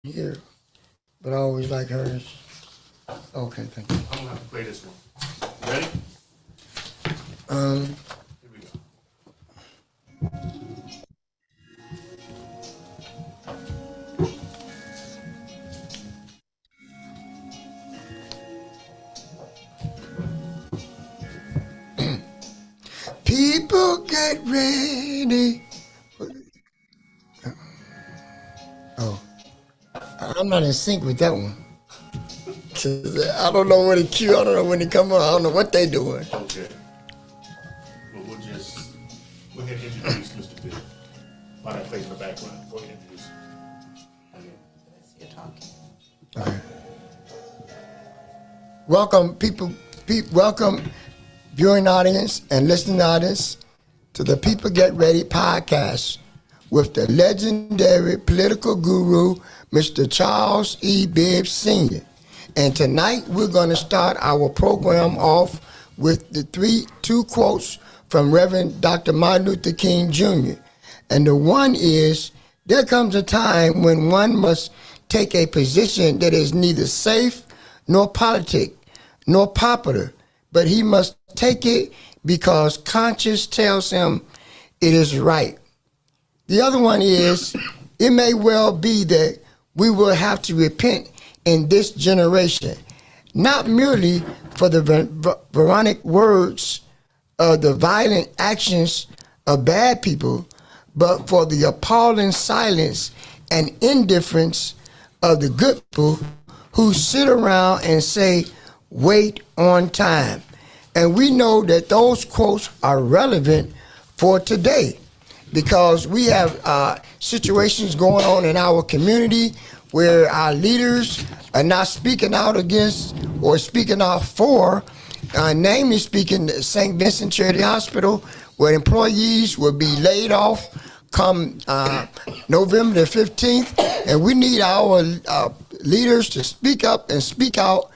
here, but I always like hers. Okay, thank you. I'm gonna have to play this one. Ready? Um, Here we go. people get ready. Oh, I'm not in sync with that one. 'Cause I don't know when it cue. I don't know when it come on. I don't know what they doing. Okay. Well, we'll go ahead and introduce Mr. Bibbs. While that plays in the background, go ahead and introduce him. Okay. Welcome, people. Welcome, viewing audience and listening audience, to the People Get Ready podcast with the legendary political guru, Mr. Charles E. Bibbs Sr. And tonight we're going to start our program off with the two quotes from Reverend Dr. Martin Luther King Jr. And the one is, there comes a time when one must take a position that is neither safe nor politic nor popular, but he must take it because conscience tells him it is right. The other one is, it may well be that we will have to repent in this generation, not merely for the Veronic words of the violent actions of bad people, but for the appalling silence and indifference of the good people who sit around and say, wait on time. And we know that those quotes are relevant for today because we have situations going on in our community where our leaders are not speaking out against or speaking out for, namely speaking, St. Vincent Charity Hospital, where employees will be laid off come November the 15th. And we need our leaders to speak up and speak out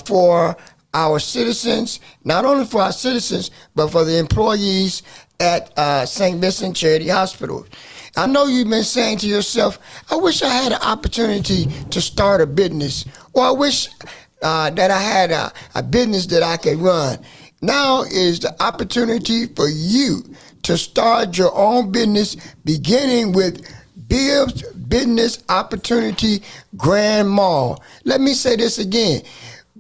for our citizens, not only for our citizens, but for the employees at St. Vincent Charity Hospital. I know you've been saying to yourself, I wish I had an opportunity to start a business, or I wish that I had a business that I could run. Now is the opportunity for you to start your own business, beginning with Bibbs Business Opportunity Grand Mall. Let me say this again.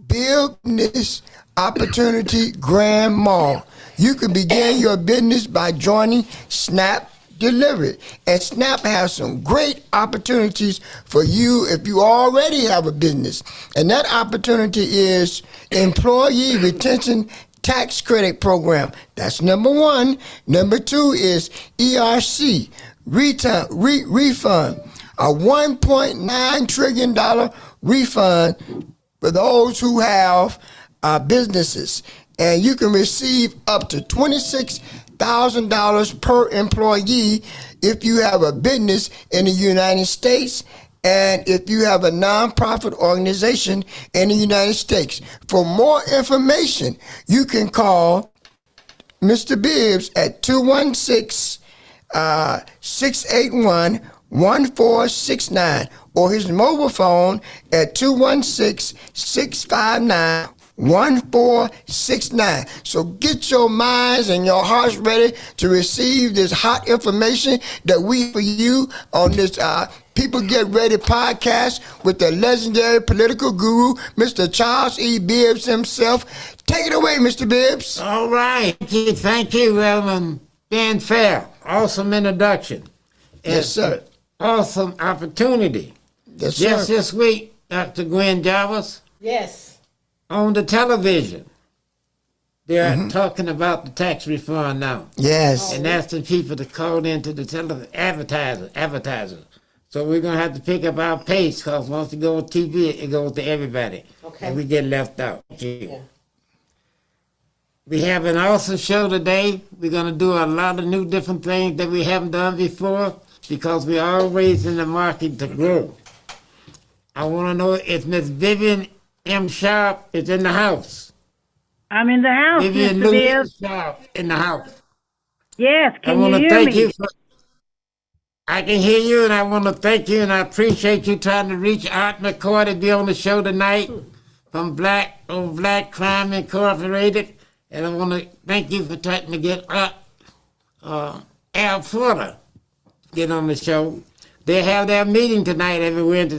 Business Opportunity Grand Mall. You can begin your business by joining Snap Delivery. And Snap has some great opportunities for you if you already have a business. And that opportunity is Employee Retention Tax Credit Program. That's number one. Number two is ERC, refund, a $1.9 trillion refund for those who have businesses. And you can receive up to $26,000 per employee if you have a business in the United States and if you have a nonprofit organization in the United States. For more information, you can call Mr. Bibbs at 216-681-1469 or his mobile phone at 216-659-1469. So get your minds and your hearts ready to receive this hot information that we for you on this People Get Ready podcast with the legendary political guru, Mr. Charles E. Bibbs himself. Take it away, Mr. Bibbs. All right. Thank you, Reverend Ben Fair. Awesome introduction. Yes, sir. Awesome opportunity. Yes, sir. Just this week, Dr. Gwen Jarvis, Yes. on the television, they're talking about the tax refund now. Yes. And asking people to call into the advertisers. So we're going to have to pick up our pace because once it goes on TV, it goes to everybody. Okay. And we get left out. Yeah. We have an awesome show today. We're going to do a lot of new different things that we haven't done before because we're always in the market to grow. I want to know if Miss Vivian M. Sharp is in the house. I'm in the house, Vivian Mr. Louis Bibbs. Sharp in the house. Yes, I can want you to hear thank me? you for. I can hear you, and I want to thank you, and I appreciate you trying to reach Art McCoy to be on the show tonight from Black Crime Incorporated. And I want to thank you for trying to get Al Porter get on the show. They have their meeting tonight everywhere at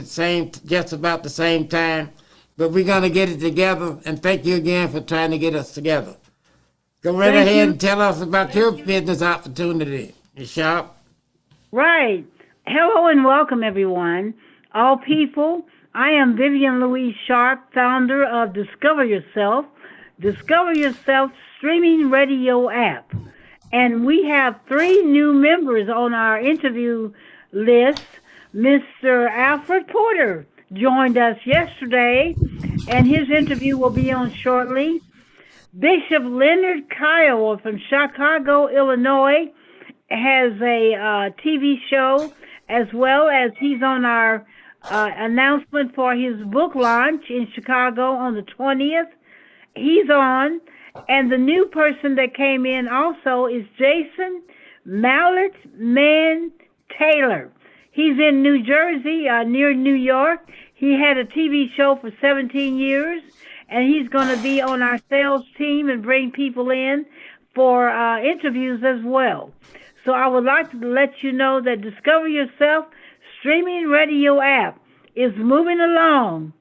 just about the same time. But we're going to get it together, and thank you again for trying to get us together. Go right Thank ahead you. and tell us about your business opportunity, Ms. Sharp. Right. Hello and welcome, everyone. All people, I am Vivian Louise Sharp, founder of Discover Yourself streaming radio app. And we have 3 new members on our interview list. Mr. Alfred Porter joined us yesterday, and his interview will be on shortly. Bishop Leonard Kyle from Chicago, Illinois, has a TV show, as well as he's on our announcement for his book launch in Chicago on the 20th. He's on. And the new person that came in also is Jason Mallet Man Taylor. He's in New Jersey, near New York. He had a TV show for 17 years, and he's going to be on our sales team and bring people in for interviews as well. So I would like to let you know that Discover Yourself streaming radio app is moving along.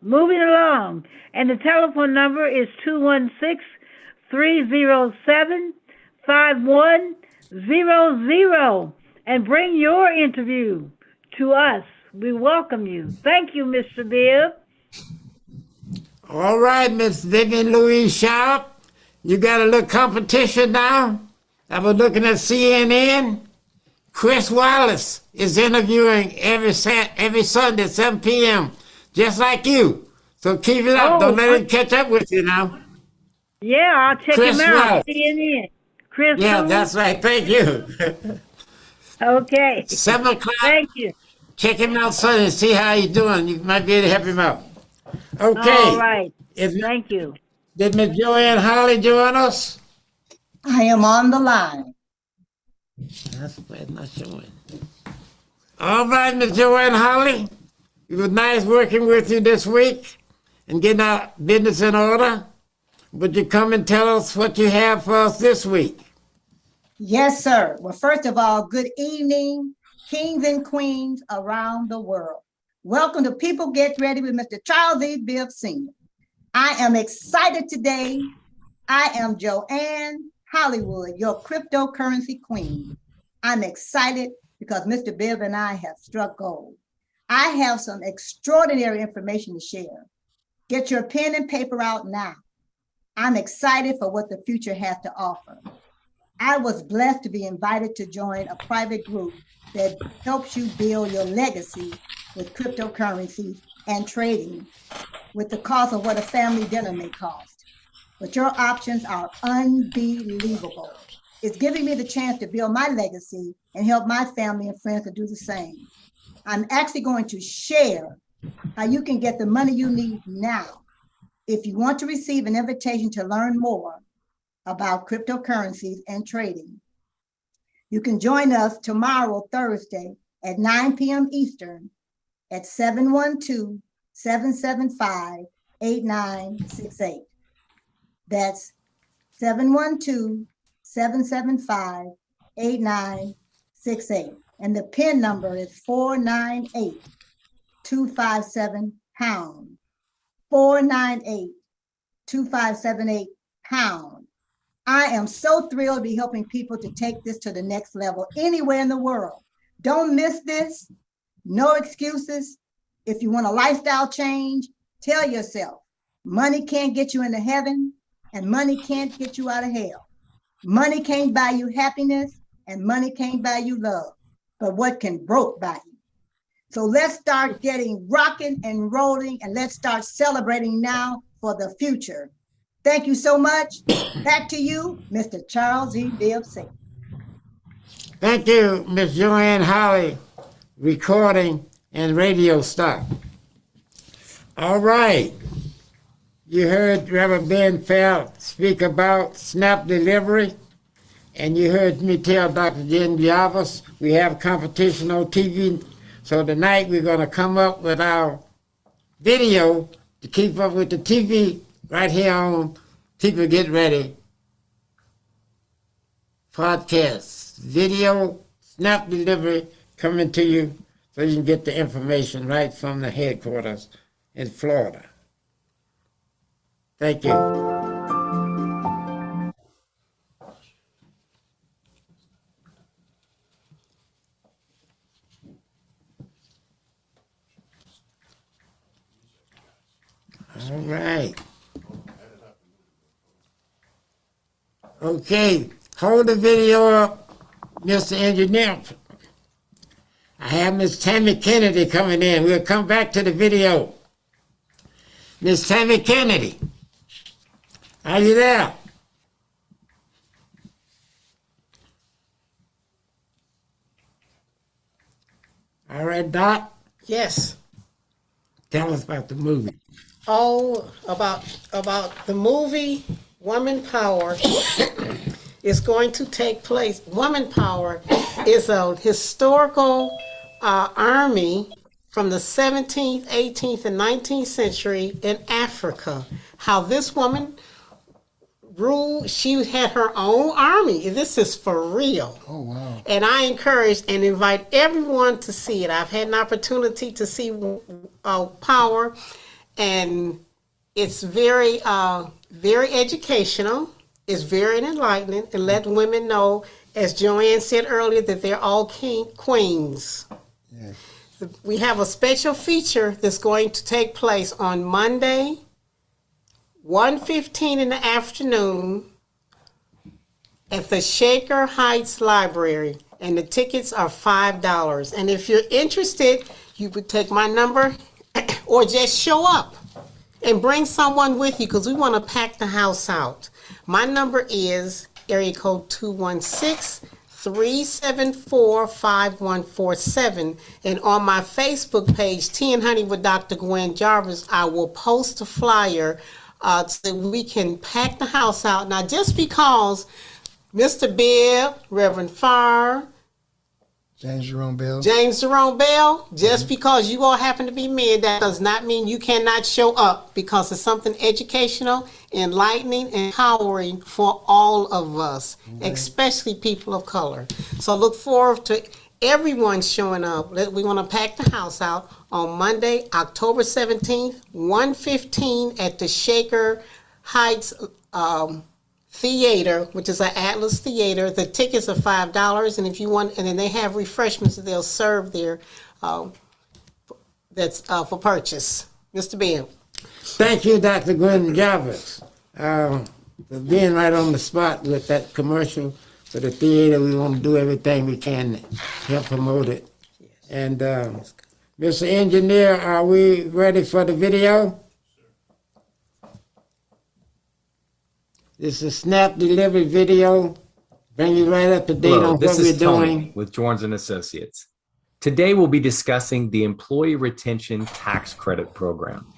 And the telephone number is 216-307-5100. And bring your interview to us. We welcome you. Thank you, Mr. Bibb. All right, Miss Vivian Louise Sharp. You got a little competition now. I was looking at CNN. Chris Wallace is interviewing every Sunday at 7 p.m., just like you. So keep it up. Don't let him catch up with you now. Yeah, I'll check Chris him out. Wallace. CNN. Chris Yeah, Wallace? that's right. Thank you. Okay. 7 o'clock. Thank you. Check him out Sunday and see how he's doing. You might be able to help him out. Okay. All right. If- Thank you. Did Miss Joanne Holly join us? I am on the line. That's why it's not showing. All right, Miss Joanne Holly. It was nice working with you this week and getting our business in order. Would you come and tell us what you have for us this week? Yes, sir. Well, first of all, good evening, kings and queens around the world. Welcome to People Get Ready with Mr. Charles E. Bibbs Sr. I am excited today. I am Joanne Hollywood, your cryptocurrency queen. I'm excited because Mr. Bibb and I have struck gold. I have some extraordinary information to share. Get your pen and paper out now. I'm excited for what the future has to offer. I was blessed to be invited to join a private group that helps you build your legacy with cryptocurrencies and trading with the cost of what a family dinner may cost. But your options are unbelievable. It's giving me the chance to build my legacy and help my family and friends to do the same. I'm actually going to share how you can get the money you need now. If you want to receive an invitation to learn more about cryptocurrencies and trading, you can join us tomorrow, Thursday, at 9 p.m. Eastern at 712-775-8968. That's 712-775-8968. And the PIN number is 498-257#. 498-2578#. I am so thrilled to be helping people to take this to the next level anywhere in the world. Don't miss this. No excuses. If you want a lifestyle change, tell yourself, money can't get you into heaven and money can't get you out of hell. Money can't buy you happiness and money can't buy you love. But what can broke buy you? So let's start getting rocking and rolling, and let's start celebrating now for the future. Thank you so much. Back to you, Mr. Charles E. Bibbs Sr. Thank you, Miss Joanne Holly, recording and radio stop. All right. You heard Reverend Ben Feld speak about SNAP delivery And you heard me tell Dr. Jen Jarvis we have competition on TV. So tonight we're going to come up with our video to keep up with the TV right here on People Get Ready podcast. Video, snap delivery coming to you so you can get the information right from the headquarters in Florida. Thank you. All right. Okay, hold the video up, Mr. Engineer. I have Miss Tammy Kennedy coming in. We'll come back to the video. Miss Tammy Kennedy, are you there? All right, Doc, Yes. tell us about the movie. Oh, about the movie Woman Power is going to take place. Woman Power is a historical army from the 17th, 18th, and 19th century in Africa. How this woman ruled, she had her own army. This is for real. Oh, wow. And I encourage and invite everyone to see it. I've had an opportunity to see Power, and it's very, very educational. It's very enlightening, and let women know, as Joanne said earlier, that they're all queens. Yes. We have a special feature that's going to take place on Monday, 1:15 in the afternoon at the Shaker Heights Library, and the tickets are $5. And if you're interested, you would take my number or just show up and bring someone with you, because we want to pack the house out. My number is area code 216-374-5147. And on my Facebook page, Tea and Honey with Dr. Gwen Jarvis, I will post a flyer so that we can pack the house out. Now, just because Mr. Bibb, Reverend Farr, James Jerome Bell. just because you all happen to be men, that does not mean you cannot show up, because it's something educational, enlightening, and empowering for all of us, especially people of color. So look forward to everyone showing up. We want to pack the house out on Monday, October 17th, 1:15 at the Shaker Heights Theater, which is an Atlas Theater. The tickets are $5, and if you want, and then they have refreshments that they'll serve there. That's for purchase. Mr. Ben. Thank you, Dr. Gwen Jarvis, for being right on the spot with that commercial for the theater. We want to do everything we can to help promote it. And Mr. Engineer, are we ready for the video? This is a snap delivery video. Bring you right up to date Hello, on this what we're is Tony doing. with Jorns and Associates. Today we'll be discussing the Employee Retention Tax Credit Program.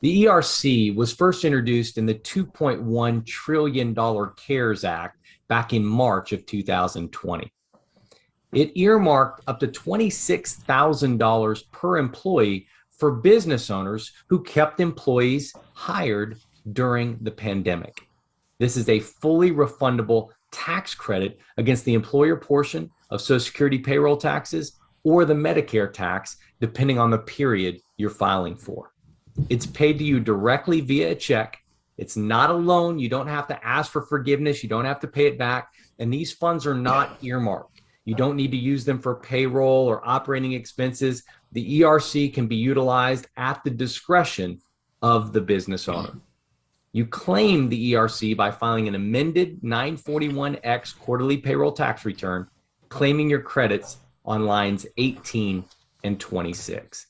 The ERC was first introduced in the $2.1 trillion CARES Act back in March of 2020. It earmarked up to $26,000 per employee for business owners who kept employees hired during the pandemic. This is a fully refundable tax credit against the employer portion of Social Security payroll taxes or the Medicare tax, depending on the period you're filing for. It's paid to you directly via a check. It's not a loan. You don't have to ask for forgiveness. You don't have to pay it back. And these funds are not earmarked. You don't need to use them for payroll or operating expenses. The ERC can be utilized at the discretion of the business owner. You claim the ERC by filing an amended 941X quarterly payroll tax return, claiming your credits on lines 18 and 26.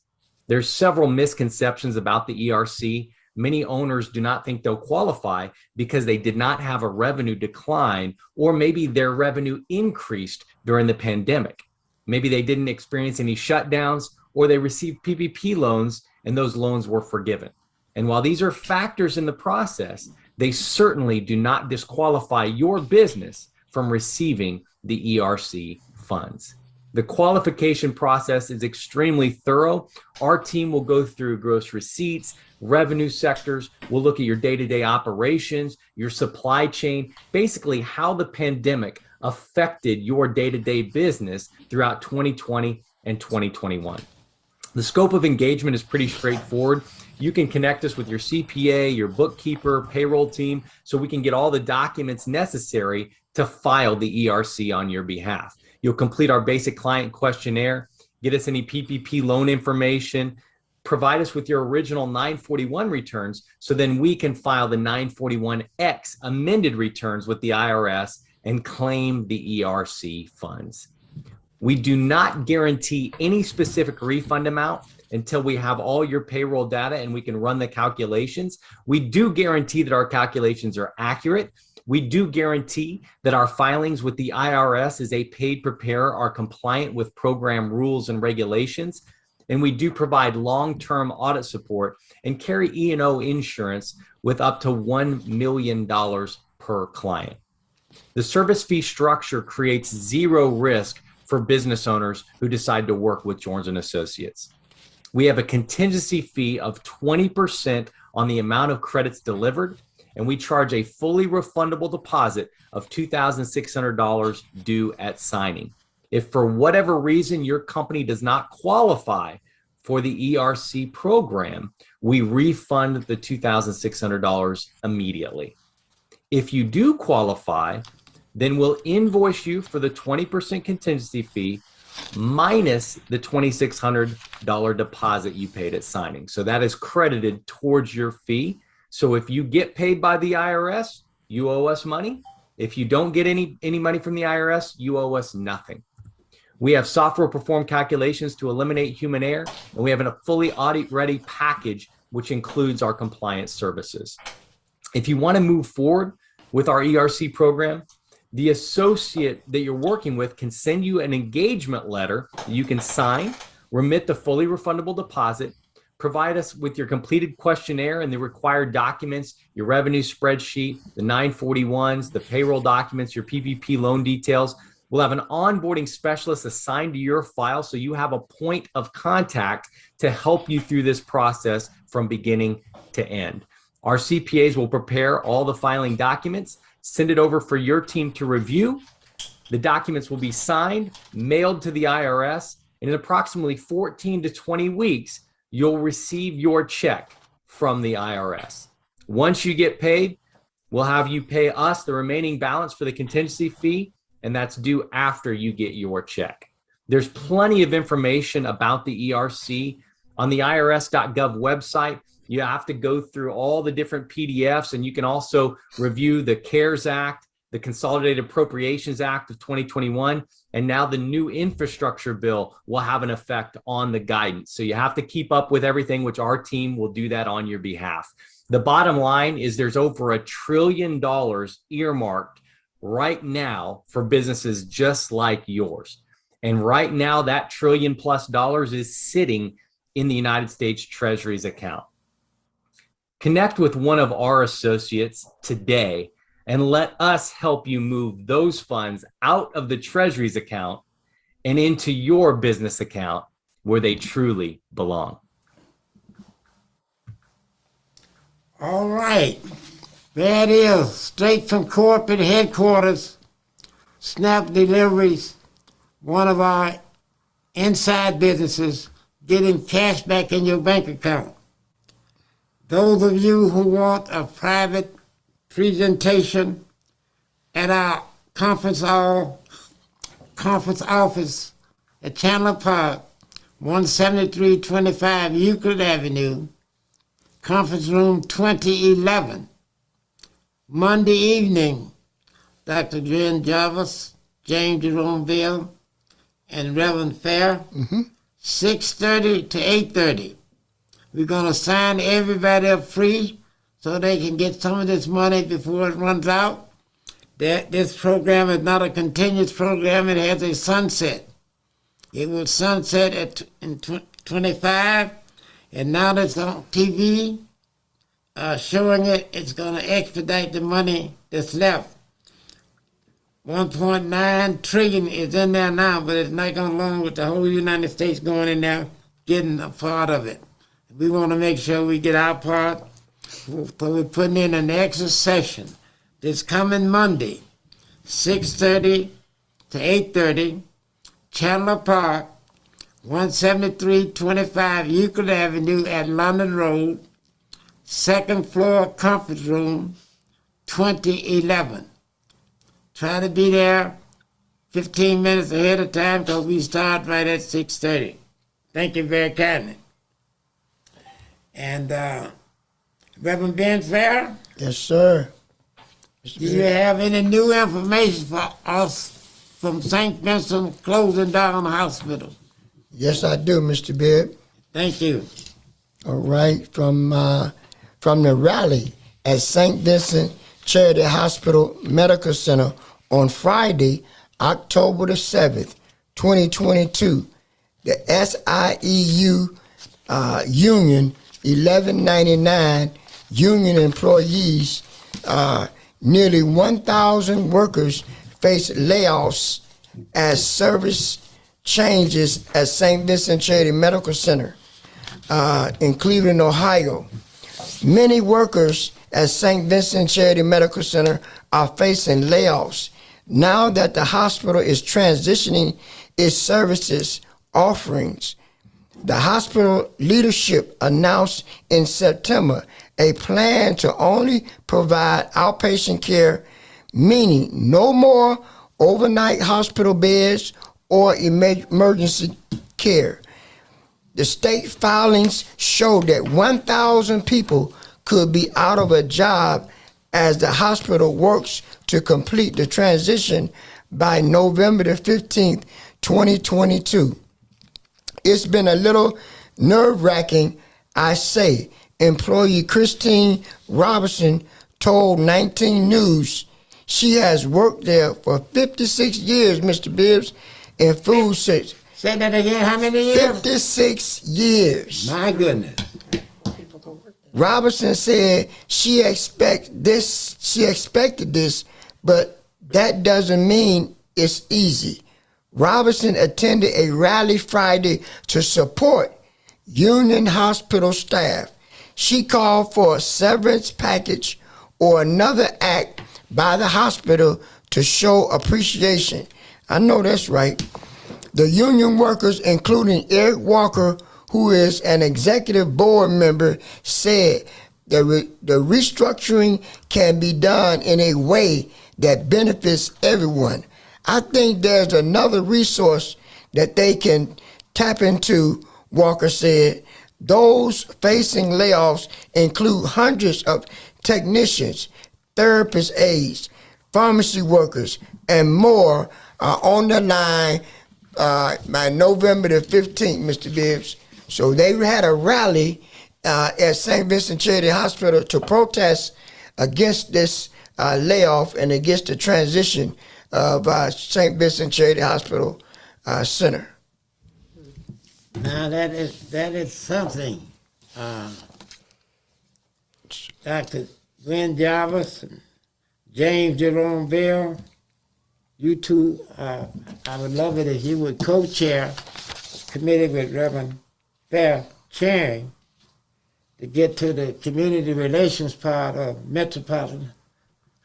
There's several misconceptions about the ERC. Many owners do not think they'll qualify because they did not have a revenue decline, or maybe their revenue increased during the pandemic. Maybe they didn't experience any shutdowns, or they received PPP loans and those loans were forgiven. And while these are factors in the process, they certainly do not disqualify your business from receiving the ERC funds. The qualification process is extremely thorough. Our team will go through gross receipts, revenue sectors. We'll look at your day-to-day operations, your supply chain, basically how the pandemic affected your day-to-day business throughout 2020 and 2021. The scope of engagement is pretty straightforward. You can connect us with your CPA, your bookkeeper, payroll team, so we can get all the documents necessary to file the ERC on your behalf. You'll complete our basic client questionnaire, get us any PPP loan information, provide us with your original 941 returns, so then we can file the 941X amended returns with the IRS and claim the ERC funds. We do not guarantee any specific refund amount until we have all your payroll data and we can run the calculations. We do guarantee that our calculations are accurate. We do guarantee that our filings with the IRS as a paid preparer are compliant with program rules and regulations. And we do provide long-term audit support and carry E&O insurance with up to $1 million per client. The service fee structure creates zero risk for business owners who decide to work with Jones & Associates. We have a contingency fee of 20% on the amount of credits delivered, and we charge a fully refundable deposit of $2,600 due at signing. If for whatever reason your company does not qualify for the ERC program, we refund the $2,600 immedially. If you do qualify, then we'll invoice you for the 20% contingency fee minus the $2,600 deposit you paid at signing. So that is credited towards your fee. So if you get paid by the IRS, you owe us money. If you don't get any money from the IRS, you owe us nothing. We have software perform calculations to eliminate human error, and we have a fully audit-ready package, which includes our compliance services. If you want to move forward with our ERC program, the associate that you're working with can send you an engagement letter that you can sign, remit the fully refundable deposit, provide us with your completed questionnaire and the required documents, your revenue spreadsheet, the 941s, the payroll documents, your PPP loan details. We'll have an onboarding specialist assigned to your file so you have a point of contact to help you through this process from beginning to end. Our CPAs will prepare all the filing documents, send it over for your team to review. The documents will be signed, mailed to the IRS, and in approximately 14 to 20 weeks, you'll receive your check from the IRS. Once you get paid, we'll have you pay us the remaining balance for the contingency fee, and that's due after you get your check. There's plenty of information about the ERC on the irs.gov website. You have to go through all the different PDFs, and you can also review the CARES Act, the Consolidated Appropriations Act of 2021, and now the new infrastructure bill will have an effect on the guidance. So you have to keep up with everything, which our team will do that on your behalf. The bottom line is there's over $1 trillion earmarked right now for businesses just like yours. And right now, that $1 trillion+ is sitting in the United States Treasury's account. Connect with one of our associates today and let us help you move those funds out of the Treasury's account and into your business account where they truly belong. All right. There it is, straight from corporate headquarters, SNAP Deliveries, one of our inside businesses, getting cash back in your bank account. Those of you who want a private presentation at our conference office at Chandler Park, 17325 Euclid Avenue, conference room 2011. Monday evening, Dr. Dren Jarvis, James Jerome Bell, and Reverend Fair, 6:30 to 8:30. We're going to sign everybody up free so they can get some of this money before it runs out. This program is not a continuous program. It has a sunset. It will sunset in 25, and now that's on TV showing it. It's going to expedite the money that's left. 1.9 trillion is in there now, but it's not going along with the whole United States going in there, getting a part of it. We want to make sure we get our part. So we're putting in an extra session this coming Monday, 6:30 to 8:30, Chandler Park, 17325 Euclid Avenue at London Road, second floor conference room, 2011. Try to be there 15 minutes ahead of time because we start right at 6:30. Thank you very kindly. And Reverend Ben Fair, Yes, sir. do you have any new information for us from St. Vincent closing down the hospital? Yes, I do, Mr. Bibb. Thank you. All right, from the rally at St. Vincent Charity Hospital Medical Center on Friday, October the 7th, 2022, the SIEU Union 1199 union employees, nearly 1,000 workers face layoffs as service changes at St. Vincent Charity Medical Center in Cleveland, Ohio. Many workers at St. Vincent Charity Medical Center are facing layoffs now that the hospital is transitioning its services offerings. The hospital leadership announced in September a plan to only provide outpatient care, meaning no more overnight hospital beds or emergency care. The state filings show that 1,000 people could be out of a job as the hospital works to complete the transition by November the 15th, 2022. It's been a little nerve-wracking, I say. Employee Christine Robinson told 19 News she has worked there for 56 years, Mr. Bibbs, in food service. Say that again, how many years? 56 years. My goodness. Robinson said she expected this, but that doesn't mean it's easy. Robinson attended a rally Friday to support union hospital staff. She called for a severance package or another act by the hospital to show appreciation. I know that's right. The union workers, including Eric Walker, who is an executive board member, said the restructuring can be done in a way that benefits everyone. I think there's another resource that they can tap into, Walker said. Those facing layoffs include hundreds of technicians, therapist aides, pharmacy workers, and more are on the line by November the 15th, Mr. Bibbs. So they had a rally at St. Vincent Charity Hospital to protest against this layoff and against the transition of St. Vincent Charity Hospital Center. Now that is something. Dr. Glenn Jarvis and James Jerome Bell, you two, I would love it if you would co-chair committee with Reverend Fair chairing to get to the community relations part of Metropolitan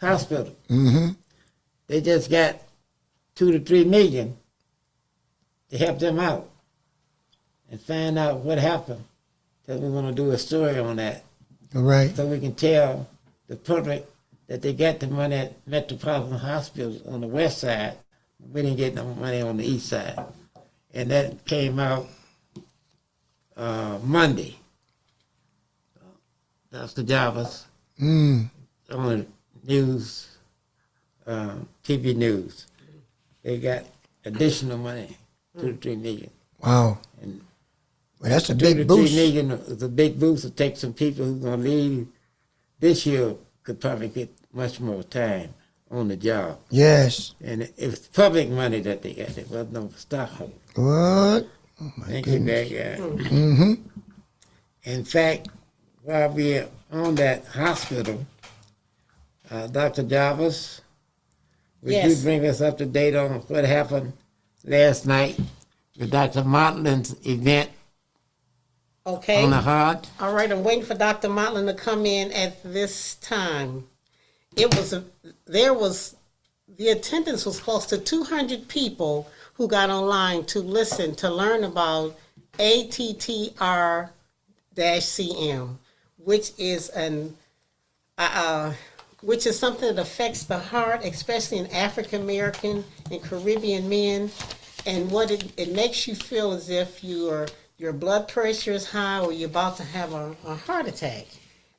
Hospital. Mm-hmm. They just got 2 to 3 million to help them out and find out what happened. Because we want to do a story on that. All right. So we can tell the public that they got the money at Metropolitan Hospital on the west side. We didn't get no money on the east side. And that came out Monday. Dr. Jarvis on the news, TV news. They got additional money, 2 to 3 million. Wow. And well, that's a 2 big to 3 boost. million is a big boost to take some people who's going to leave this year could probably get much more time on the job. Yes. And it's public money that they got. It wasn't no stockholder. What? Oh, my Thank goodness. you, bad guy. Mm-hmm. In fact, while we're on that hospital, Dr. Jarvis, Would Yes. you bring us up to date on what happened last night with Dr. Martlin's event Okay. on the heart? All right, I'm waiting for Dr. Motlin to come in at this time. The attendance was close to 200 people who got online to listen, to learn about ATTR-CM, which is something that affects the heart, especially in African American and Caribbean men, and what it makes you feel as if your blood pressure is high or you're about to have a heart attack.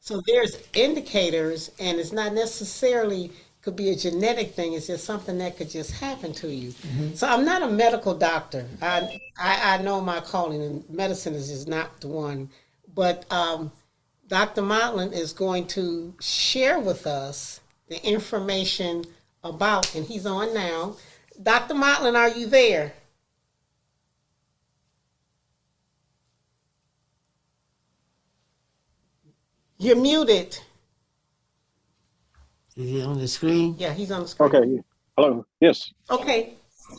So there's indicators, and it's not necessarily could be a genetic thing. It's just something that could just happen to you. So I'm not a medical doctor. I know my calling, and medicine is just not the one. But Dr. Motlin is going to share with us the information about, and he's on now. Dr. Motlin, are you there? You're muted. Is he on the screen? Yeah, he's on the screen. Okay. Hello. Yes. Okay.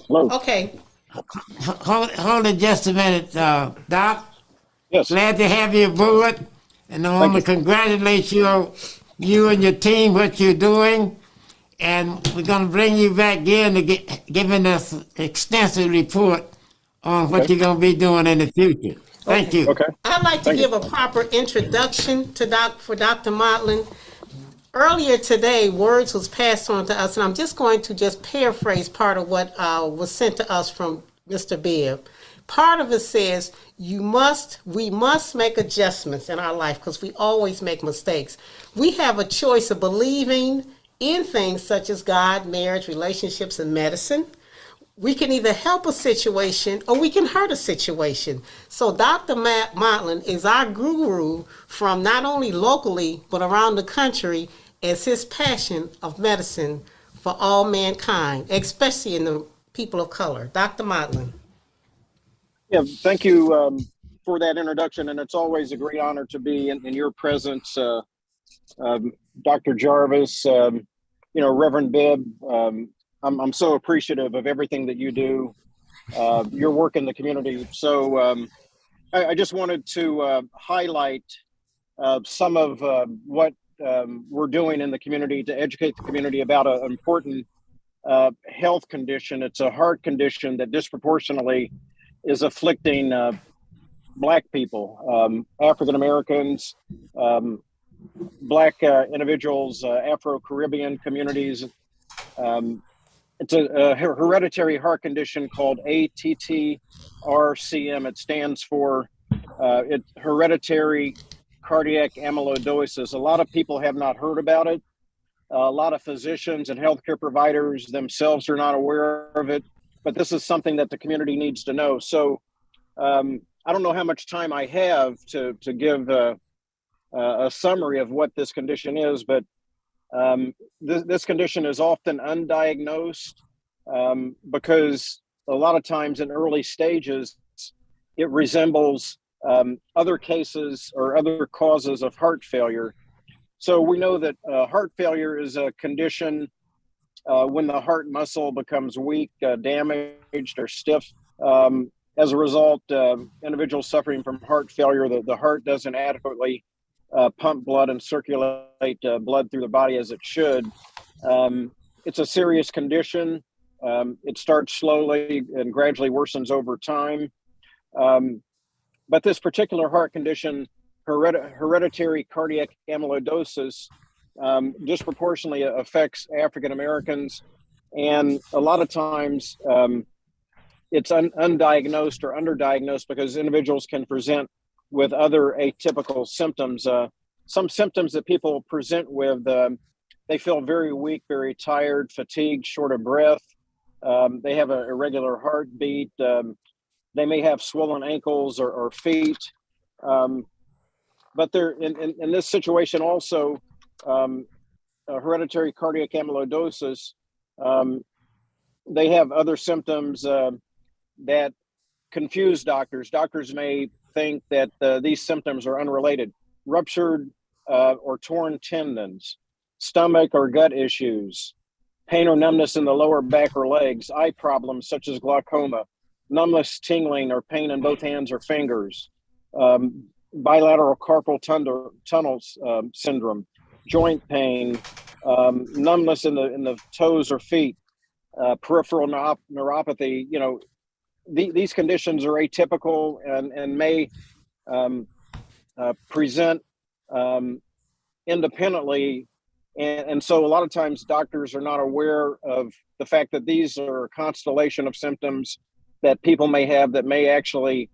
Hello. Okay. Hold it just a minute, Doc. Yes. Glad to have you aboard, and I want to congratulate you and your team, what you're doing, and we're going to bring you back in to giving us an extensive report on what Okay. you're going to be doing in the future. Thank you. Okay. I'd like to Thank you. give a proper introduction to Dr. Motlin. Earlier today, words was passed on to us, and I'm just going to paraphrase part of what was sent to us from Mr. Bibb. Part of it says, we must make adjustments in our life because we always make mistakes. We have a choice of believing in things such as God, marriage, relationships, and medicine. We can either help a situation or we can hurt a situation. So Dr. Motlin is our guru from not only locally but around the country as his passion of medicine for all mankind, especially in the people of color. Dr. Motlin. Yeah. Thank you for that introduction, and it's always a great honor to be in your presence, Dr. Jarvis. Reverend Bibb. I'm so appreciative of everything that you do, your work in the community. So I just wanted to highlight some of what we're doing in the community to educate the community about an important health condition. It's a heart condition that disproportionately is afflicting Black people, African Americans, Black individuals, Afro-Caribbean communities. It's a hereditary heart condition called ATTR-CM. It stands for hereditary cardiac amyloidosis. A lot of people have not heard about it. A lot of physicians and healthcare providers themselves are not aware of it, but this is something that the community needs to know. So I don't know how much time I have to give a summary of what this condition is, but this condition is often undiagnosed because a lot of times in early stages, it resembles other cases or other causes of heart failure. So we know that heart failure is a condition when the heart muscle becomes weak, damaged, or stiff. As a result, individuals suffering from heart failure, the heart doesn't adequately pump blood and circulate blood through the body as it should. It's a serious condition. It starts slowly and gradually worsens over time. But this particular heart condition, hereditary cardiac amyloidosis, disproportionately affects African Americans. And a lot of times it's undiagnosed or underdiagnosed because individuals can present with other atypical symptoms. Some symptoms that people present with, they feel very weak, very tired, fatigued, short of breath. They have an irregular heartbeat. They may have swollen ankles or feet. But they're in this situation also, hereditary cardiac amyloidosis, they have other symptoms that confuse doctors. Doctors may think that these symptoms are unrelated. Ruptured or torn tendons, stomach or gut issues, pain or numbness in the lower back or legs, eye problems such as glaucoma, numbness, tingling, or pain in both hands or fingers, bilateral carpal tunnel syndrome, joint pain, numbness in the toes or feet, peripheral neuropathy. These conditions are atypical and may present independently. And so a lot of times doctors are not aware of the fact that these are a constellation of symptoms that people may have that may actually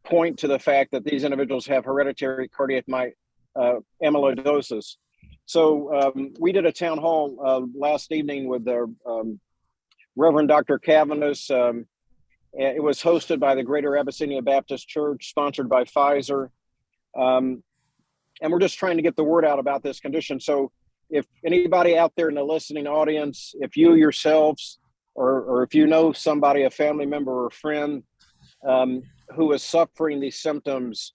point to the fact that these individuals have hereditary cardiac amyloidosis. So we did a town hall last evening with the Reverend Dr. Cavanagh. It was hosted by the Greater Abyssinia Baptist Church, sponsored by Pfizer. And we're just trying to get the word out about this condition. So if anybody out there in the listening audience, if you yourselves, or if you know somebody, a family member or a friend who is suffering these symptoms,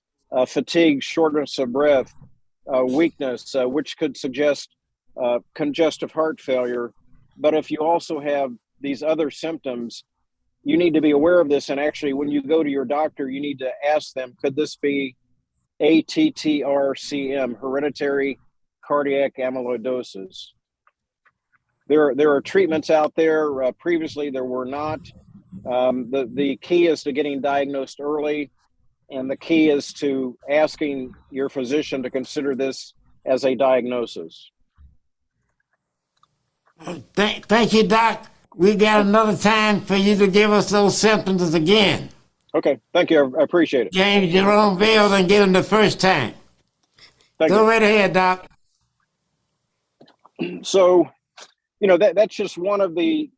fatigue, shortness of breath, weakness, which could suggest congestive heart failure. But if you also have these other symptoms, you need to be aware of this. And actually, when you go to your doctor, you need to ask them, could this be ATTRCM, hereditary cardiac amyloidosis? There are treatments out there. Previously, there were not. The key is to getting diagnosed early, and the key is to asking your physician to consider this as a diagnosis. Thank you, Doc. We got another time for you to give us those symptoms again. Okay, thank you. I appreciate it. James Jerome Bell didn't get them the first time. Go right ahead, Doc. So, that's just one of the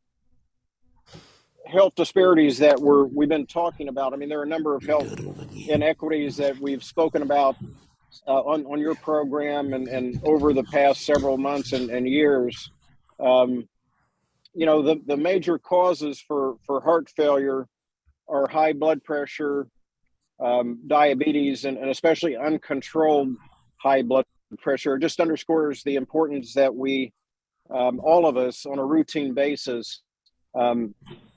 health disparities that we've been talking about. I mean, there are a number of health inequities that we've spoken about on your program and over the past several months and years. The major causes for heart failure are high blood pressure, diabetes, and especially uncontrolled high blood pressure. It just underscores the importance that we, all of us on a routine basis,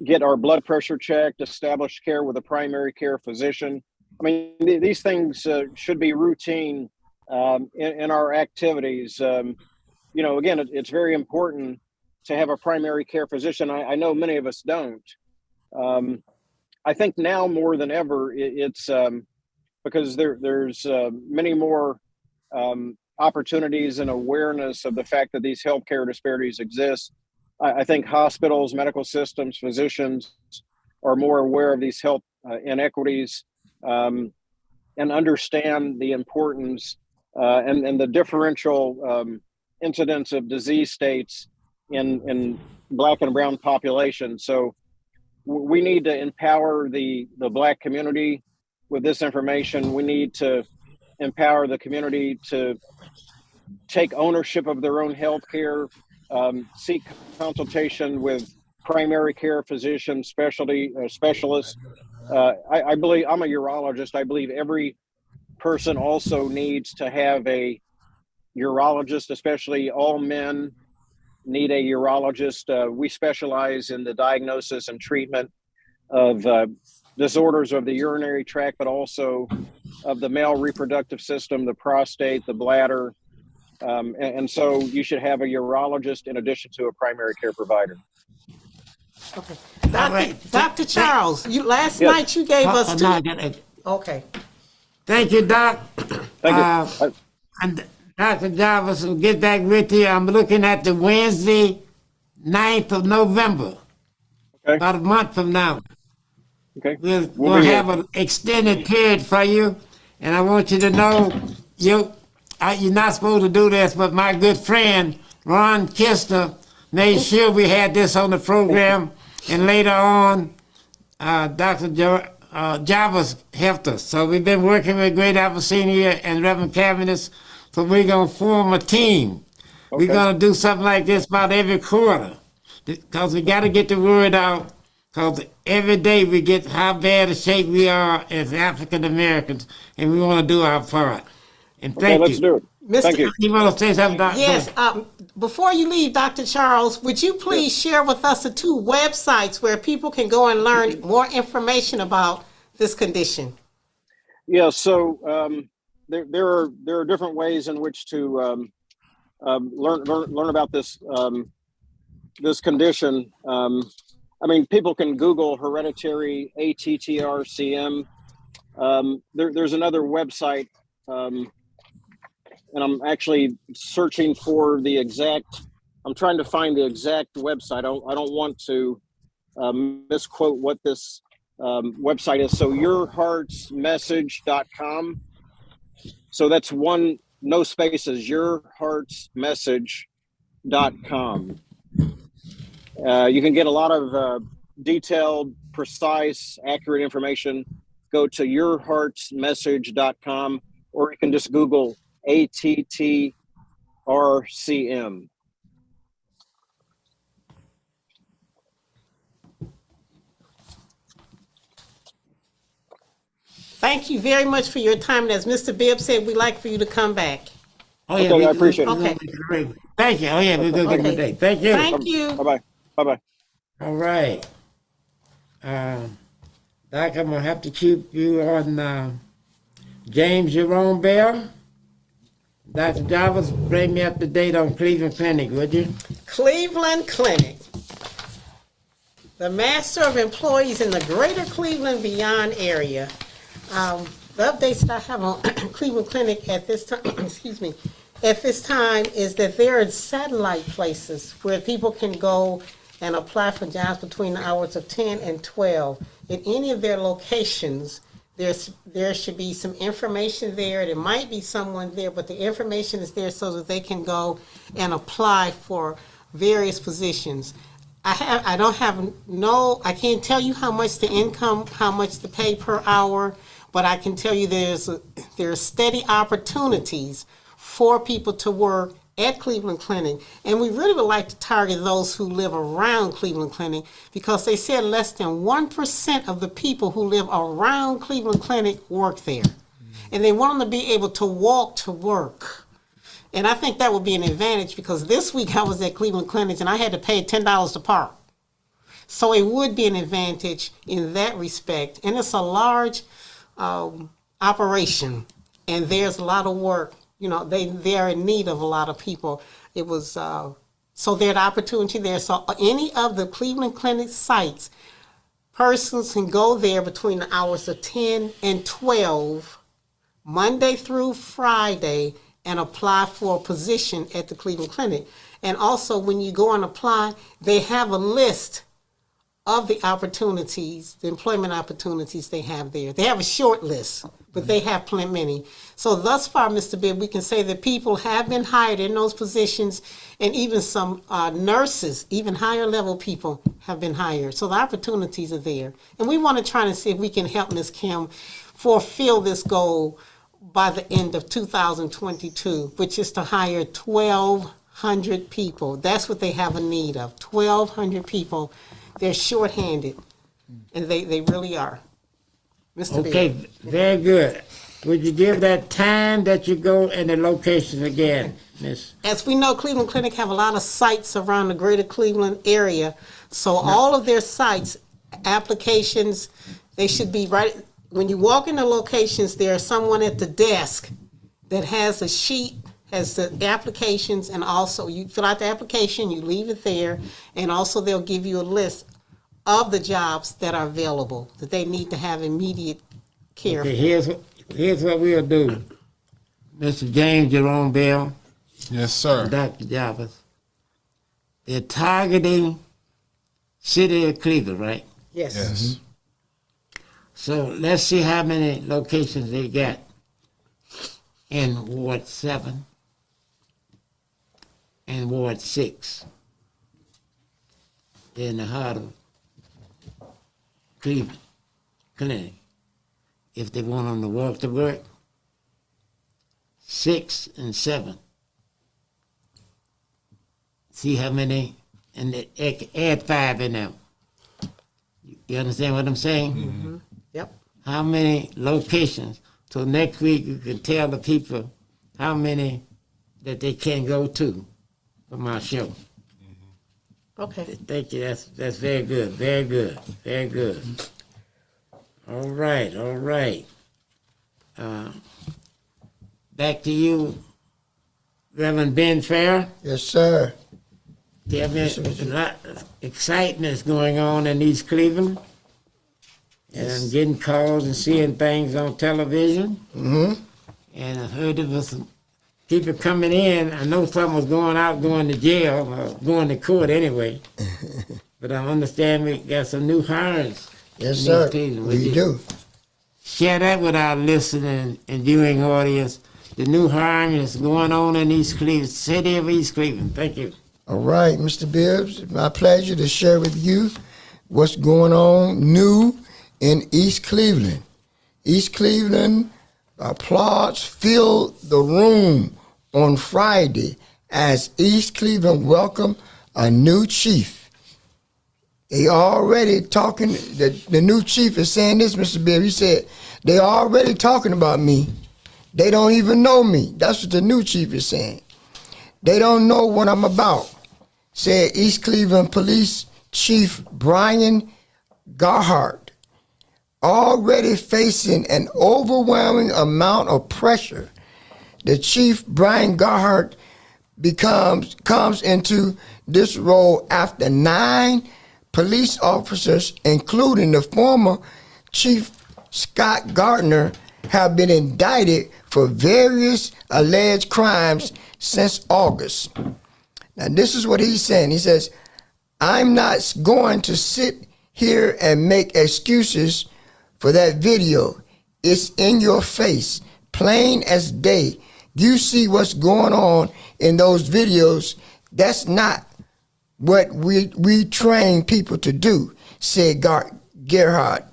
get our blood pressure checked, establish care with a primary care physician. I mean, these things should be routine in our activities. Again, it's very important to have a primary care physician. I know many of us don't. I think now more than ever, it's because there's many more opportunities and awareness of the fact that these healthcare disparities exist. I think hospitals, medical systems, physicians are more aware of these health inequities and understand the importance and the differential incidence of disease states in Black and brown populations. So we need to empower the Black community with this information. We need to empower the community to take ownership of their own health care, seek consultation with primary care physicians, specialists. I believe, I'm a urologist. I believe every person also needs to have a urologist, especially all men need a urologist. We specialize in the diagnosis and treatment of disorders of the urinary tract, but also of the male reproductive system, the prostate, the bladder. And so you should have a urologist in addition to a primary care provider. Okay. Dr. Charles, last night you gave us Okay. Thank you, Doc. Thank you. And Dr. Jarvis will get back with you. I'm looking at the Wednesday, 9th of November. Okay. About a month from now. Okay. We'll have an extended period for you. And I want you to know, you're not supposed to do this, but my good friend, Ron Kistner, made sure we had this on the program. And later on, Dr. Jarvis helped us. So we've been working with Great Abyssinia and Reverend Cavanagh. So we're going to form a team. Okay. We're going to do something like this about every quarter. Because we got to get the word out. Because every day we get how bad a shape we are as African Americans. And we want to do our part. And thank you. Let's do it. Thank you. You want to say something, Doctor? Yes, before you leave, Dr. Charles, would you please share with us the 2 websites where people can go and learn more information about this condition? Yeah, so there are different ways in which to learn about this this condition. I mean, people can Google Hereditary ATTRCM. There's another website, and I'm actually searching for the exact. I'm trying to find the exact website. I don't want to misquote what this website is. So yourheartsmessage.com. So that's one, no spaces, yourheartsmessage.com. You can get a lot of detailed, precise, accurate information. Go to yourheartsmessage.com, or you can just Google ATTRCM. Thank you very much for your time. And as Mr. Bibbs said, we'd like for you to come back. Oh, yeah, Okay, I appreciate it. Okay. Great. Thank you. Oh, yeah, we're going to give Okay. a day. Thank you. Thank you. Bye-bye. Bye-bye. All right. Doc, I'm going to have to keep you on James Jerome Bell. Dr. Jarvis, bring me up to date on Cleveland Clinic, would you? Cleveland Clinic. The master of employees in the greater Cleveland beyond area. The updates that I have on Cleveland Clinic at this time, excuse me, at this time is that there are satellite places where people can go and apply for jobs between the hours of 10 and 12. In any of their locations, there should be some information there. There might be someone there, but the information is there so that they can go and apply for various positions. I can't tell you how much the income, how much the pay per hour, but I can tell you there's steady opportunities for people to work at Cleveland Clinic. And we really would like to target those who live around Cleveland Clinic, because they said less than 1% of the people who live around Cleveland Clinic work there. And they want them to be able to walk to work. And I think that would be an advantage, because this week I was at Cleveland Clinic and I had to pay $10 to park. So it would be an advantage in that respect. And it's a large operation, and there's a lot of work. You know, they are in need of a lot of people. It was so there's opportunity there. So any of the Cleveland Clinic sites, persons can go there between the hours of 10 and 12, Monday through Friday, and apply for a position at the Cleveland Clinic. And also, when you go and apply, they have a list of the opportunities, the employment opportunities they have there. They have a short list, but they have many. So thus far, Mr. Bibb, we can say that people have been hired in those positions, and even some nurses, even higher level people have been hired. So the opportunities are there. And we want to try to see if we can help Ms. Kim fulfill this goal by the end of 2022, which is to hire 1,200 people. That's what they have a need of, 1,200 people. They're shorthanded, and they really are. Mr. Okay, Bibb. very good. Would you give that time that you go and the location again, Miss? As we know, Cleveland Clinic have a lot of sites around the greater Cleveland area. So all of their sites, applications, they should be right. When you walk in the locations, there's someone at the desk that has a sheet, has the applications, and also you fill out the application, you leave it there, and also they'll give you a list of the jobs that are available that they need to have immediate care for. Okay, here's what we'll do. Mr. James Jerome Bell, Yes, sir. Dr. Jarvis, they're targeting city of Cleveland, right? Yes. Yes. So let's see how many locations they got in Ward 7 and Ward 6. They're in the heart of Cleveland Clinic. If they want them to walk to work, 6 and 7. See how many, and they add 5 in there. You understand what I'm saying? Mm-hmm. Yep. How many locations? So next week you can tell the people how many that they can go to from our show. Okay. Thank you. That's very good. Very good. Very good. All right. All right. Back to you, Reverend Ben Fair. Yes, sir. Tell me, a lot of excitement is going on in East Cleveland. And I'm getting calls and seeing things on television. Mm-hmm. And I've heard there was some people coming in. I know some was going out, going to jail, or going to court anyway. But I understand we got some new hires. Yes, in sir. East Cleveland. Would We you do. share that with our listening and viewing audience? The new hiring is going on in East Cleveland, city of East Cleveland. Thank you. All right, Mr. Bibbs, it's my pleasure to share with you what's going on new in East Cleveland. East Cleveland applause filled the room on Friday as East Cleveland welcomed a new chief. They already talking, the new chief is saying this, Mr. Bibbs. He said, they already talking about me. They don't even know me. That's what the new chief is saying. They don't know what I'm about, said East Cleveland Police Chief Brian Garhart, already facing an overwhelming amount of pressure. The Chief Brian Garhart comes into this role after 9 police officers, including the former Chief Scott Gardner, have been indicted for various alleged crimes since August. Now, this is what he's saying. He says, I'm not going to sit here and make excuses for that video. It's in your face, plain as day. You see what's going on in those videos. That's not what we train people to do, said Gerhardt.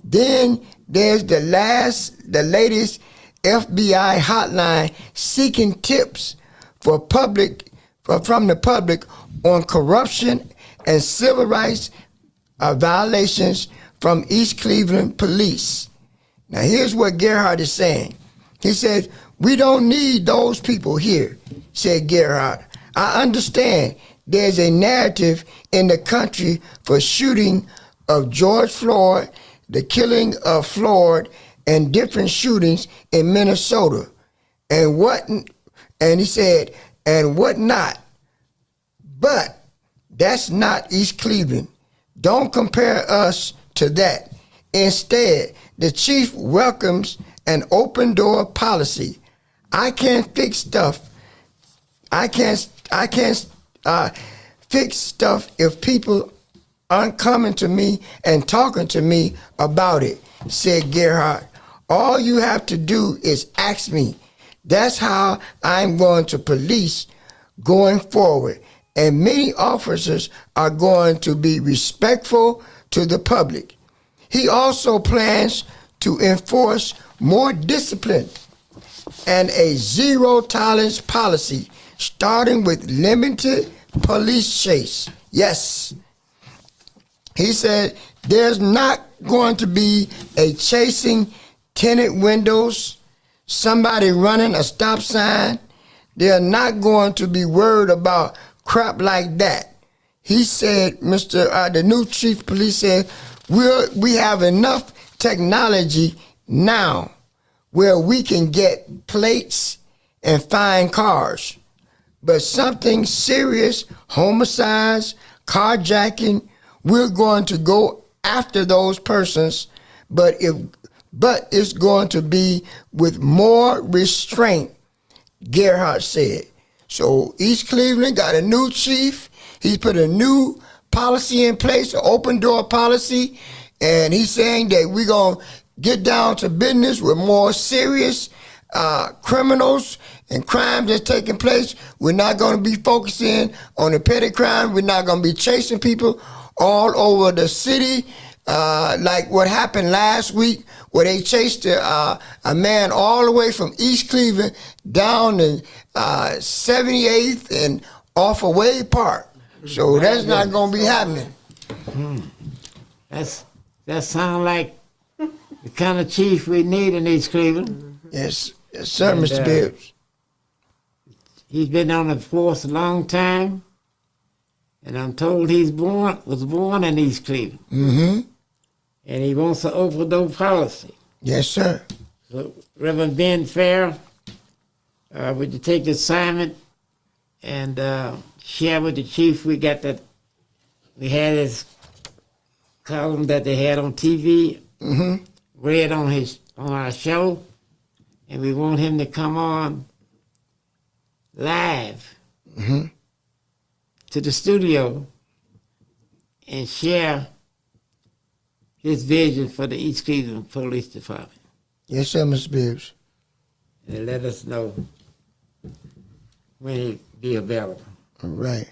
Then there's the latest FBI hotline seeking tips from the public on corruption and civil rights violations from East Cleveland police. Now here's what Gerhardt is saying. He said, we don't need those people here, said Gerhardt. I understand there's a narrative in the country for shooting of George Floyd, the killing of Floyd, and different shootings in Minnesota, and he said, and whatnot. But that's not East Cleveland. Don't compare us to that. Instead, the chief welcomes an open door policy. I can't fix stuff. I can't fix stuff if people aren't coming to me and talking to me about it, said Gerhardt. All you have to do is ask me. That's how I'm going to police going forward. And many officers are going to be respectful to the public. He also plans to enforce more discipline and a zero tolerance policy, starting with limited police chase. Yes. He said there's not going to be a chasing tinted windows, somebody running a stop sign. They're not going to be worried about crap like that. He said, the new chief of police said, we have enough technology now where we can get plates and find cars. But something serious, homicides, carjacking, we're going to go after those persons, but it's going to be with more restraint, Gerhardt said. So East Cleveland got a new chief. He's put a new policy in place, an open door policy, and he's saying that we're going to get down to business with more serious criminals and crimes that's taking place. We're not going to be focusing on the petty crime. We're not going to be chasing people all over the city, like what happened last week, where they chased a man all the way from East Cleveland down to 78th and off of Wade Park. So that's not going to be happening. That sounds like the kind of chief we need in East Cleveland. Yes, sir, And, Mr. Bibbs. He's been on the force a long time, and I'm told was born in East Cleveland. Mm-hmm. And he wants an overdose policy. Yes, sir. So Reverend Ben Fair, would you take the assignment and share with the chief? We had his column that they had on TV, read on our show, and we want him to come on live to the studio and share his vision for the East Cleveland Police Department. Yes, sir, Mr. Bibbs. And let us know when he'll be available. All right.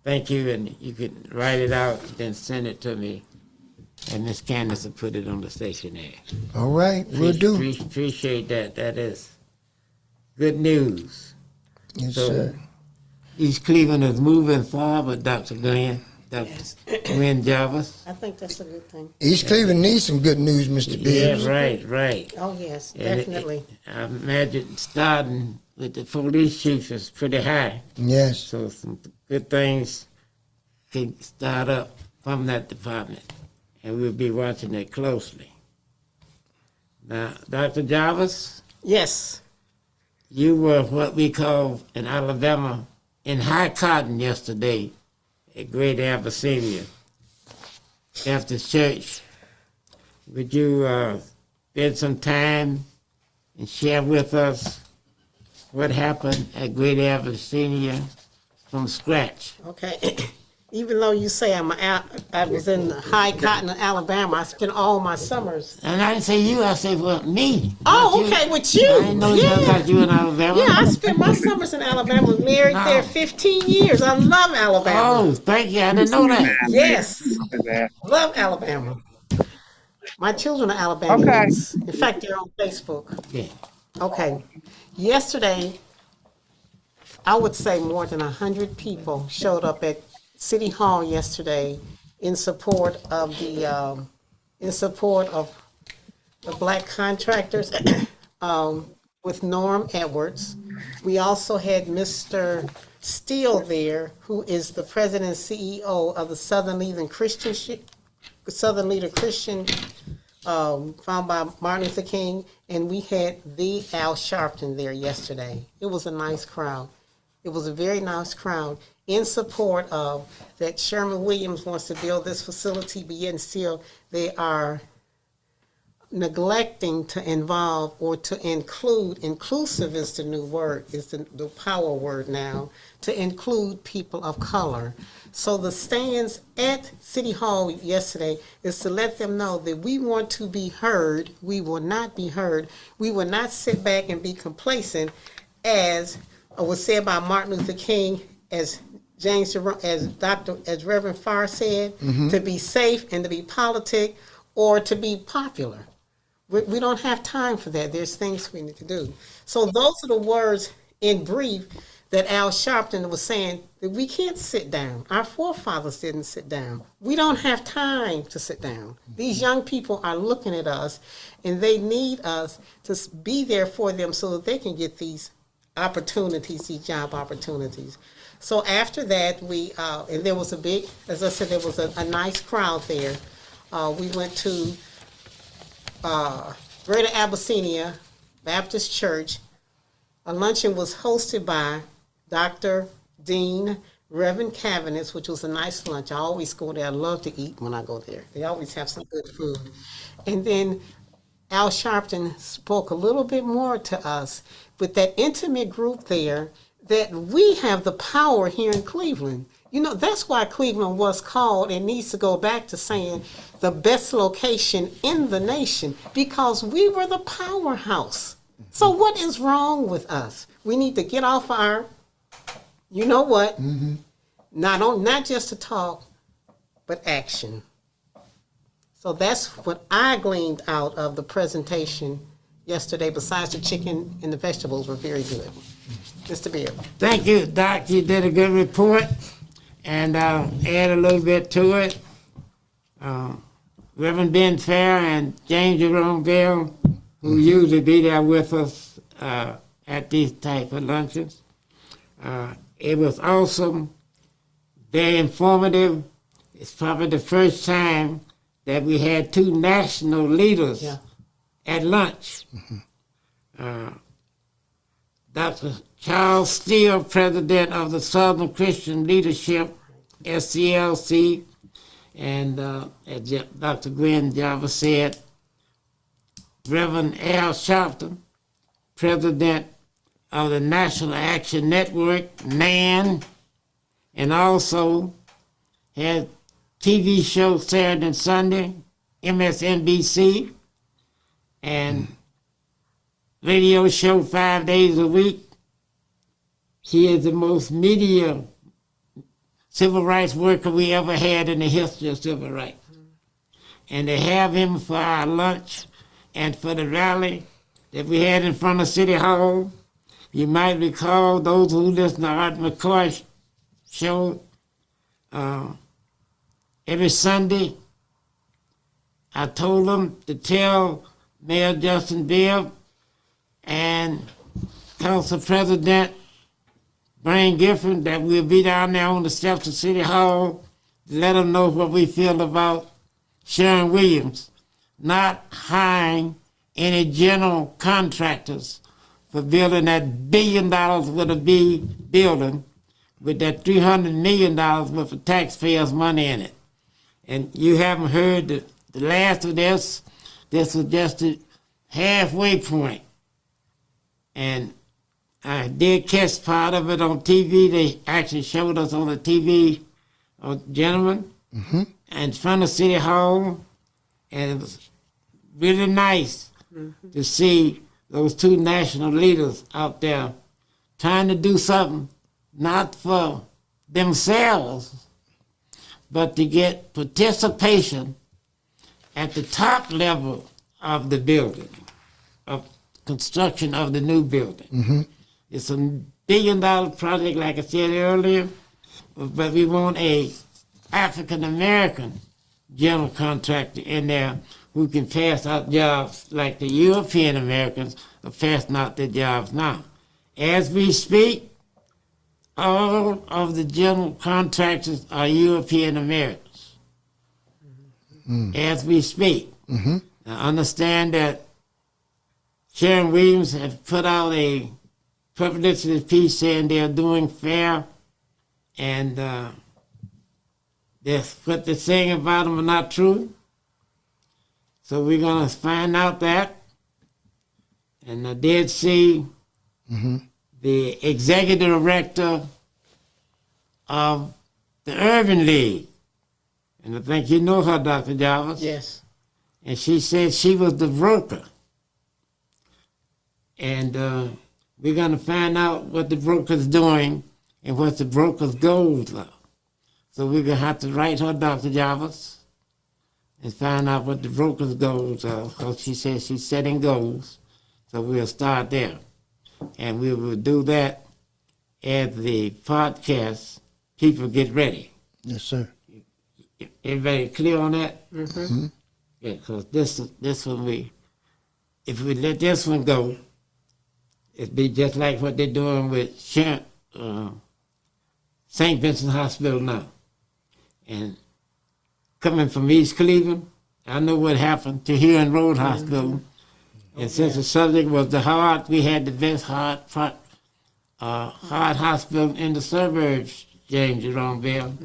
Thank you, and you can write it out, then send it to me, and Miss Candace will put it on the station there. All right, we'll do. Appreciate that. That is good news. Yes, So, sir. East Cleveland is moving forward, Dr. Glenn, Dr. Glenn Jarvis. I think that's a good thing. East Cleveland needs some good news, Mr. Bibbs. Yeah, right. Oh, yes, And definitely. I imagine starting with the police chief is pretty high. Yes. So some good things can start up from that department, and we'll be watching it closely. Now, Dr. Jarvis, Yes. you were what we call in Alabama in high cotton yesterday at Great Abyssinia after church. Would you spend some time and share with us what happened at Great Abyssinia from scratch? Okay. Even though you say I was in high cotton in Alabama, I spent all my summers. And I didn't say you, I said, well, me. Oh, Not you. okay, with you. I didn't know nothing about you in Alabama. Yeah, I spent my summers in Alabama. Married there 15 years. I love Alabama. Oh, thank you. I didn't know that. Yes. Love Alabama. My children are Alabamians. In fact, they're on Facebook. Yeah. Okay. Yesterday, I would say more than 100 people showed up at City Hall yesterday in support of the black contractors with Norm Edwards. We also had Mr. Steele there, who is the president and CEO of the Southern Leader Christian, founded by Martin Luther King, and we had the Al Sharpton there yesterday. It was a nice crowd. It was a very nice crowd in support of that Sherman Williams wants to build this facility, but yet still they are neglecting to involve or to include, inclusive is the new word, is the power word now, to include people of color. So the stands at City Hall yesterday is to let them know that we want to be heard. We will not be heard. We will not sit back and be complacent, as was said by Martin Luther King, as as Reverend Farr said, to be safe and to be politic or to be popular. We don't have time for that. There's things we need to do. So those are the words in brief that Al Sharpton was saying, that we can't sit down. Our forefathers didn't sit down. We don't have time to sit down. These young people are looking at us, and they need us to be there for them so that they can get these opportunities, these job opportunities. So after that, and there was as I said, there was a nice crowd there. We went to Greater Abyssinia Baptist Church. A luncheon was hosted by Dr. Dean Reverend Cavaniss, which was a nice lunch. I always go there. I love to eat when I go there. They always have some good food. And then Al Sharpton spoke a little bit more to us with that intimate group there, that we have the power here in Cleveland. You know, that's why Cleveland was called and needs to go back to saying the best location in the nation, because we were the powerhouse. So what is wrong with us? We need to get off our, you know what, not just to talk, but action. So that's what I gleaned out of the presentation yesterday, besides the chicken and the vegetables were very good. Mr. Beard. Thank you, Doc. You did a good report, and I'll add a little bit to it. Reverend Ben Fair and James Jerome Bell, who usually be there with us at these type of luncheons, It was awesome, very informative. It's probably the first time that we had two national leaders at lunch. Dr. Charles Steele, president of the Southern Christian Leadership, SCLC, and as Dr. Gwen Jarvis said, Reverend Al Sharpton, president of the National Action Network, NAN, and also had TV show Saturday and Sunday, MSNBC, and radio show 5 days a week. He is the most media civil rights worker we ever had in the history of civil rights. And to have him for our lunch and for the rally that we had in front of City Hall, you might recall, those who listen to Art McCoy's show, every Sunday, I told them to tell Mayor Justin Bibb and Council President Brian Gifford that we'll be down there on the steps of City Hall to let them know what we feel about Sharon Williams not hiring any general contractors for building that $1 billion worth of building with that $300 million worth of taxpayers' money in it. And you haven't heard the last of this. This was just the halfway point. And I did catch part of it on TV. They actually showed us on the TV, gentlemen, in front of City Hall. And it was really nice to see those two national leaders out there trying to do something not for themselves, but to get participation at the top level of the building, of construction of the new building. It's a $1 billion project, like I said earlier, but we want a African-American general contractor in there who can pass out jobs like the European Americans are passing out their jobs now. As we speak, all of the general contractors are European Americans. As we speak. Now understand that Sharon Williams has put out a publicity piece saying they're doing fair, and what they're saying about them are not true. So we're going to find out that. And I did see the executive director of the Urban League. And I think you know her, Dr. Jarvis. Yes. And she said she was the broker. And we're going to find out what the broker's doing and what the broker's goals are. So we're going to have to write her, Dr. Jarvis, and find out what the broker's goals are. Because she says she's setting goals. So we'll start there. And we will do that as the podcast, People Get Ready. Yes, sir. Everybody clear on that? Yeah, because this one, if we let this one go, it'd be just like what they're doing with St. Vincent Hospital now. And coming from East Cleveland, I know what happened to Huron Road Hospital. And since the subject was the heart, we had the best heart hospital in the suburbs, James Jerome Bell.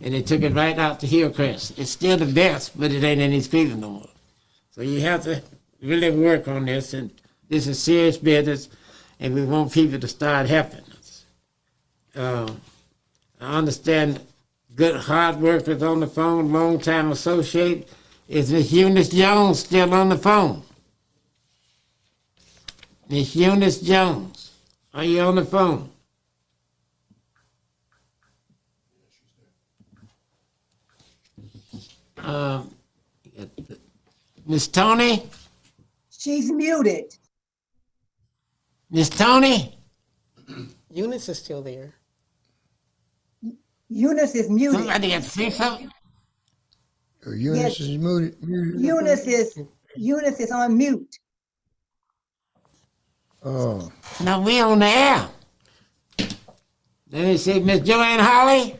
And they took it right out to Hillcrest. It's still the best, but it ain't in East Cleveland no more. So you have to really work on this, and this is serious business, and we want people to start helping us. I understand good hard workers on the phone, long-time associate. Is Miss Eunice Jones still on the phone? Miss Eunice Jones, are you on the phone? Miss Tony? She's muted. Miss Tony? Eunice is still there. Eunice is muted. Somebody got to say something? Eunice Yes. is muted. Eunice is on mute. Oh, No, we on the air. Let me see, Miss Joanne Holly?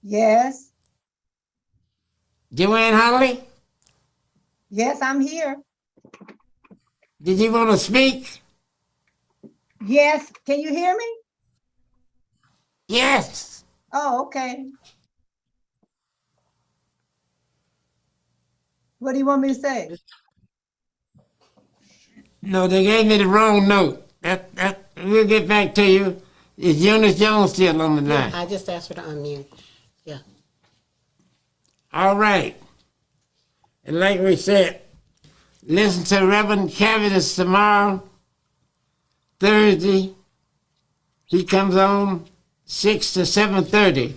Yes. Joanne Holly? Yes, I'm here. Did you want to speak? Yes. Can you hear me? Yes. Oh, okay. What do you want me to say? No, they gave me the wrong note. We'll get back to you. Is Eunice Jones still on the Yeah, line? I just asked her to unmute. Yeah. All right. And like we said, listen to Reverend Cavitas tomorrow, Thursday. He comes on 6 to 7:30,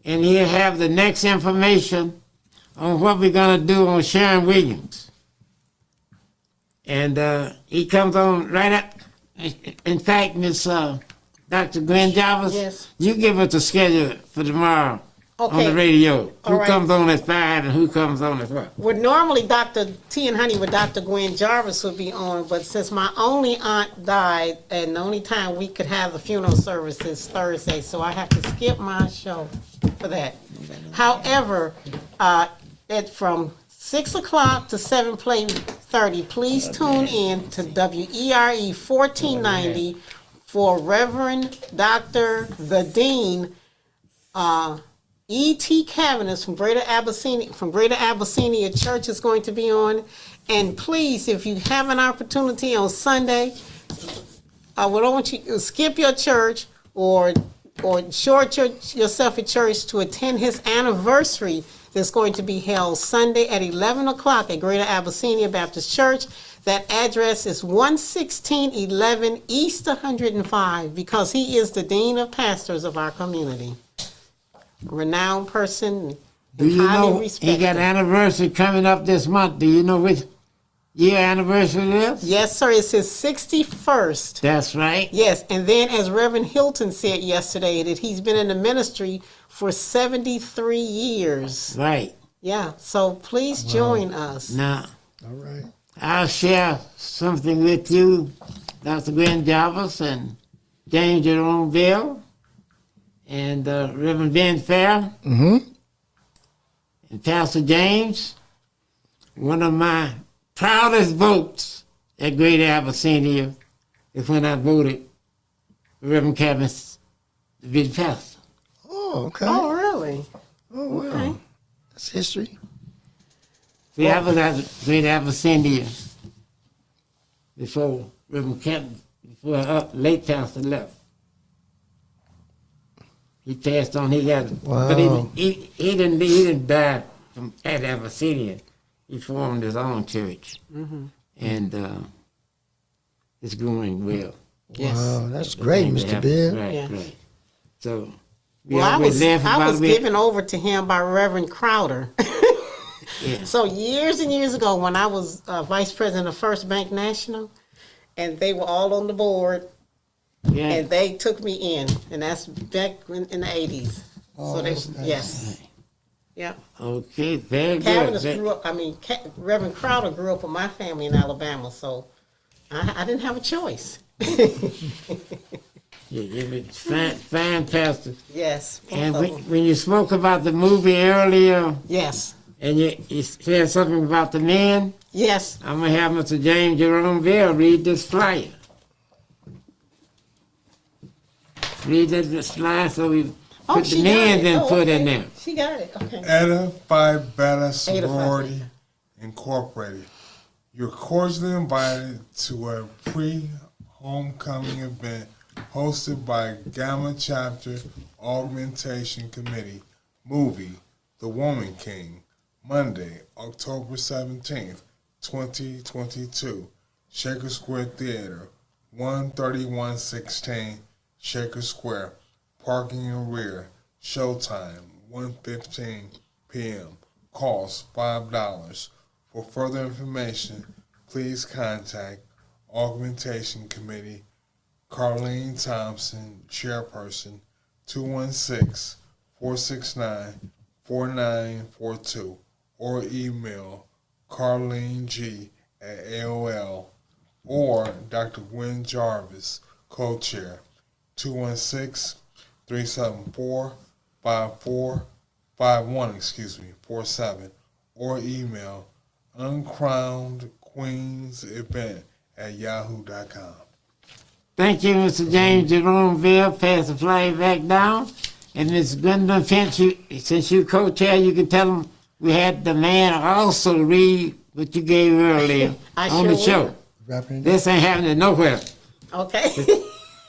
and he'll have the next information on what we're going to do on Sharon Williams. And he comes on right up. In fact, Miss Dr. Gwen Jarvis, Yes. you give us the schedule for tomorrow on Okay. the radio. Who All right. comes on at 5 and who comes on at what? Well, normally Dr. Tea and Honey with Dr. Gwen Jarvis would be on, but since my only aunt died, and the only time we could have the funeral service is Thursday, so I have to skip my show for that. However, from 6 o'clock to 7:30, please tune in to WERE 1490 for Reverend Dr. the Dean, E.T. Cavaniss from Greater Abyssinia Church is going to be on. And please, if you have an opportunity on Sunday, I don't want you to skip your church or short yourself at church to attend his anniversary that's going to be held Sunday at 11 o'clock at Greater Abyssinia Baptist Church. That address is 11611 East 105, because he is the Dean of Pastors of our community. Renowned person, Do you highly know respected. he got an anniversary coming up this month? Do you know which year anniversary it is? Yes, sir, it's his 61st. That's right. Yes, and then as Reverend Hilton said yesterday, that he's been in the ministry for 73 years. Right. Yeah, so please join us. Now, All right. I'll share something with you, Dr. Gwen Jarvis and James Jerome Bell and Reverend Ben Fair and Pastor James. One of my proudest votes at Greater Abyssinia is when I voted for Reverend Cavaniss to be the pastor. Oh, okay. Oh, really? Oh, wow. Okay. That's history. See, I was at Greater Abyssinia before Reverend Cavaniss, before our late pastor left. He passed on. He got, Wow. but he didn't die from at Abyssinia. He formed his own church, and it's going well. Yes. Wow, that's great, Mr. Bill. Right, Yeah. right. So we Well, I always was laugh about it. given over to him by Reverend Crowder. Yeah. So years and years ago, when I was vice president of First Bank National, and they were all on the board, Yeah. and they took me in, and that's back in the 80s. Oh, So they, that's nice. yes, yeah. Okay, very good. Cavaniss grew up. Reverend Crowder grew up with my family in Alabama, so I didn't have a choice. Yeah, fine pastor. Yes. both And of when, them. when you spoke about the movie earlier, Yes. and you said something about the men, Yes. I'm gonna have Mr. James Jerome Bell read this flyer. Read this flyer so we put the men's input in there. She got it. Okay. Etta Phi Beta Phi Sorority Beta. Incorporated. You're cordially invited to a pre-homecoming event hosted by Gamma Chapter Augmentation Committee movie, The Woman King, Monday, October 17th, 2022, Shaker Square Theater, 13116 Shaker Square, parking in rear, showtime, 1:15 p.m., cost $5. For further information, please contact Augmentation Committee, Carlene Thompson, Chairperson, 216-469-4942, or email carleneg@aol, or Dr. Gwen Jarvis, Co-Chair, 216-374-5451, or email uncrownedqueensevent@yahoo.com. Thank you, Mr. James Jeroneville. Pass the flag back down. And Ms. Gwendolyn Finch, since you co-chair, you can tell them we had the man also read what you gave earlier I on the sure show. will. Wrapping it up. This ain't happening nowhere. Okay.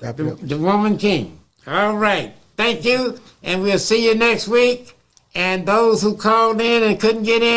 Wrapping it up. The Woman King. All right. Thank you, and we'll see you next week. And those who called in and couldn't get in,